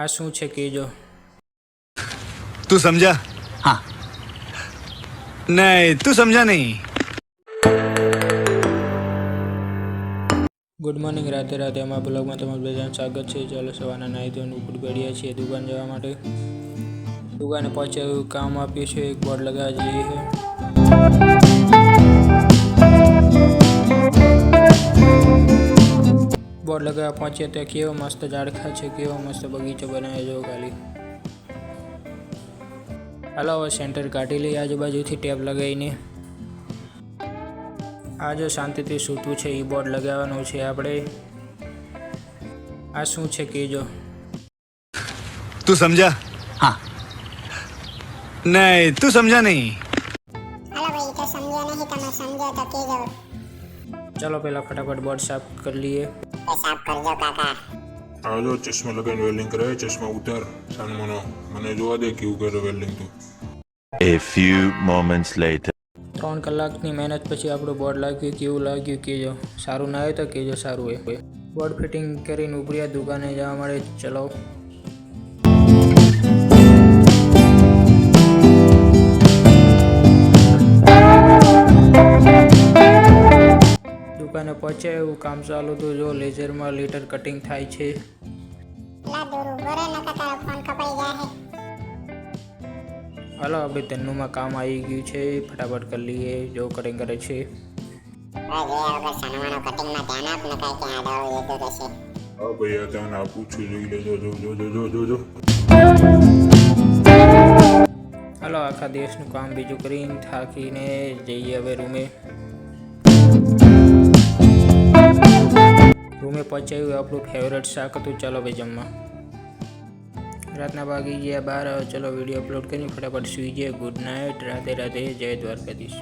આ શું છે કહેજો. तू समझा? हाँ. नहीं, तू समझा नहीं. Good morning. રાતે અમારા બ્લોગમાં તમારું બધાનું સ્વાગત છે. ચાલો સવારના નાહી ધોઈને ઉપડી પડ્યા છીએ દુકાન જવા માટે. દુકાને પહોંચ્યા કામ આપ્યું છે, એક બોર્ડ લગાવવા જઈએ છે. બોર્ડ લગાવવા પહોંચ્યા ત્યાં કેવો મસ્ત ઝાડખા છે, કેવો મસ્ત બગીચો બનાવ્યો જો ખાલી. હાલો હવે સેન્ટર કાઢી લઈએ આજુબાજુથી ટેપ લગાવીને. આ જો શાંતિથી સૂતું છે એ બોર્ડ લગાવવાનું છે આપણે. આ શું છે કહેજો. तू समझा? हाँ. नहीं, तू समझा नहीं. हेलो भाई, तो समझो नहीं, તમે સમજો તો કહેજો. ચલો પહેલાં ફટાફટ બોર્ડ સાફ કરી લઈએ. તો સાફ કરજો કાકા. આ જો ચશ્મા લગાવીને વેલ્ડિંગ કરે. ચશ્મા ઉતાર સાનમોનો, મને જોવા દે કેવું કરે વેલ્ડિંગ તું. A few moments later. 3 કલાકની મહેનત પછી આપણું બોર્ડ લાગ્યું. કેવું લાગ્યું કહેજો. સારું ના આવે તો કહેજો સારું હોય. બોર્ડ ફિટિંગ કરીને ઉપર્યા દુકાને જવા મળે. ચલો દુકાને પહોંચ્યા એવું કામ ચાલુ હતું. જો લેઝરમાં લેટર કટિંગ થાય છે. લા દોરું બરે નકા તારો ફોન કપાઈ જાય. હાલો આપણે તન્નુમાં કામ આવી ગયું છે, ફટાફટ કરી લઈએ. જો કટિંગ કરે છે. ભાઈ જોયા વગર સાનમાનો કટિંગમાં ધ્યાન આપ નકા કે આ દાડો લેતો રહેશે. હા ભાઈ, આ ત્યાં આપું છું, જોઈ લેજો. જો. હાલો આખા દિવસનું કામ બીજું કરીને થાકીને જઈએ હવે રૂમે. રૂમે પહોંચાયું આપણું ફેવરેટ શાક હતું. ચાલો ભાઈ જમવા. રાતના વાગી ગયા 12. ચલો વિડીયો અપલોડ કરીને ફટાફટ સૂઈ જઈએ. Good night. રાધે રાધે. જય દ્વારકાધીશ.